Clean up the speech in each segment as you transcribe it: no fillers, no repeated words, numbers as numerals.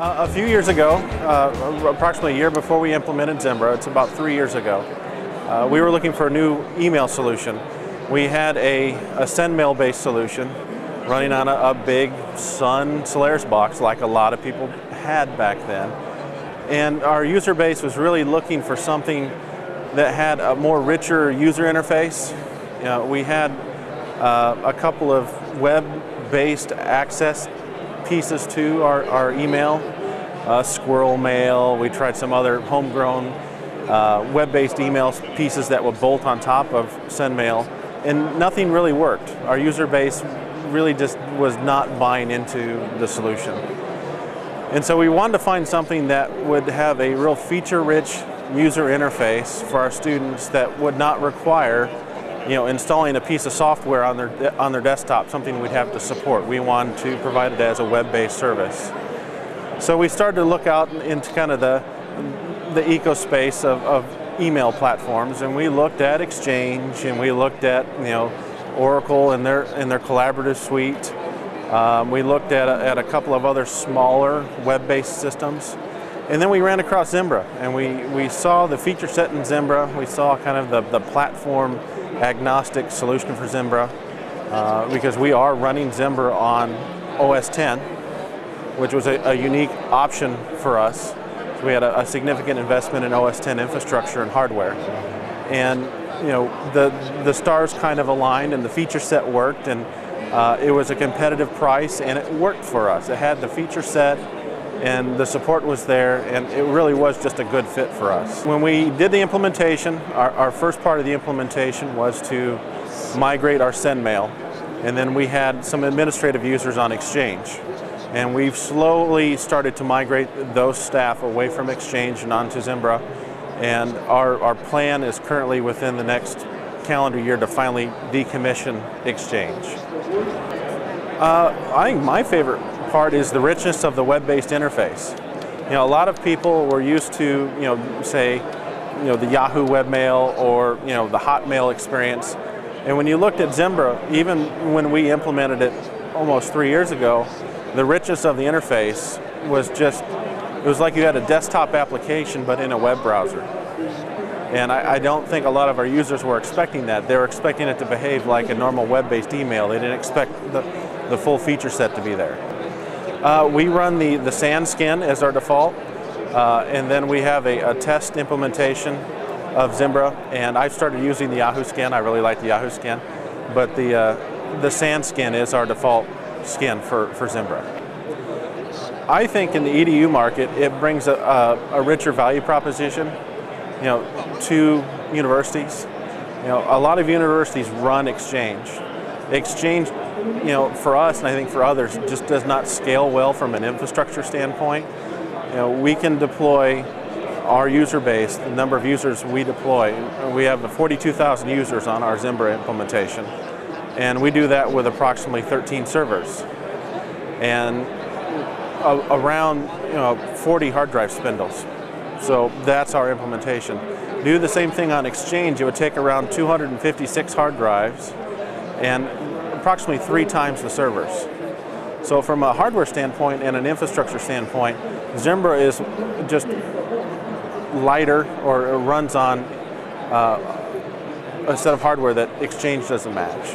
A few years ago, approximately a year before we implemented Zimbra, it's about 3 years ago, we were looking for a new email solution. We had a SendMail-based solution running on a big Sun Solaris box like a lot of people had back then. And our user base was really looking for something that had a more richer user interface. You know, we had a couple of web-based access pieces to our email, Squirrel Mail. We tried some other homegrown web-based email pieces that would bolt on top of SendMail, and nothing really worked. Our user base really just was not buying into the solution. And so we wanted to find something that would have a real feature-rich user interface for our students that would not require, you know, installing a piece of software on their desktop, something we'd have to support. We wanted to provide it as a web-based service. So we started to look out into kind of the ecospace of email platforms, and we looked at Exchange, and we looked at, you know, Oracle and their collaborative suite. We looked at a couple of other smaller web-based systems. And then we ran across Zimbra, and we saw the feature set in Zimbra. We saw kind of the platform agnostic solution for Zimbra, because we are running Zimbra on OS 10, which was a unique option for us. So we had a significant investment in OS 10 infrastructure and hardware. And you know, the stars kind of aligned, and the feature set worked, and it was a competitive price, and it worked for us. It had the feature set, and the support was there, and it really was just a good fit for us. When we did the implementation, our first part of the implementation was to migrate our SendMail, and then we had some administrative users on Exchange. And we've slowly started to migrate those staff away from Exchange and onto Zimbra, and our plan is currently within the next calendar year to finally decommission Exchange. I think my favorite part is the richness of the web-based interface. You know, a lot of people were used to, you know, say, you know, the Yahoo webmail or, you know, the Hotmail experience. And when you looked at Zimbra, even when we implemented it almost 3 years ago, the richness of the interface was just, it was like you had a desktop application but in a web browser. And I don't think a lot of our users were expecting that. They were expecting it to behave like a normal web-based email. They didn't expect the full feature set to be there. We run the SandScan as our default, and then we have a test implementation of Zimbra, and I've started using the Yahoo scan. I really like the Yahoo scan, but the SandScan is our default scan for Zimbra. I think in the EDU market, it brings a richer value proposition, you know, to universities. You know, a lot of universities run Exchange. Exchange, you know, for us, and I think for others, just does not scale well from an infrastructure standpoint. You know, we can deploy our user base, the number of users we deploy. We have 42,000 users on our Zimbra implementation, and we do that with approximately 13 servers and around, you know, 40 hard drive spindles. So that's our implementation. Do the same thing on Exchange, it would take around 256 hard drives and approximately 3 times the servers. So from a hardware standpoint and an infrastructure standpoint, Zimbra is just lighter, or it runs on a set of hardware that Exchange doesn't match.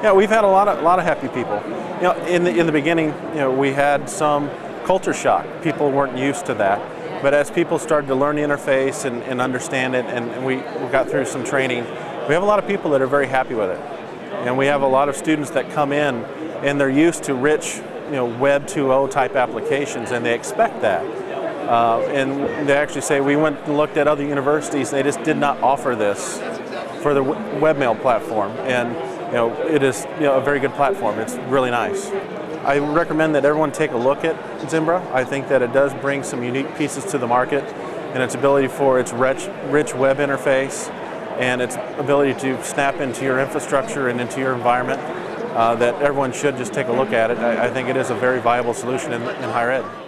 Yeah, we've had a lot of happy people. You know, in the beginning, you know, we had some culture shock. People weren't used to that. But as people started to learn the interface and understand it, and we got through some training, we have a lot of people that are very happy with it. And we have a lot of students that come in and they're used to rich, you know, Web 2.0 type applications, and they expect that. And they actually say, we went and looked at other universities, they just did not offer this for the webmail platform. And you know, it is, you know, a very good platform. It's really nice. I recommend that everyone take a look at Zimbra. I think that it does bring some unique pieces to the market, and its ability for its rich web interface and its ability to snap into your infrastructure and into your environment, that everyone should just take a look at it. I think it is a very viable solution in higher ed.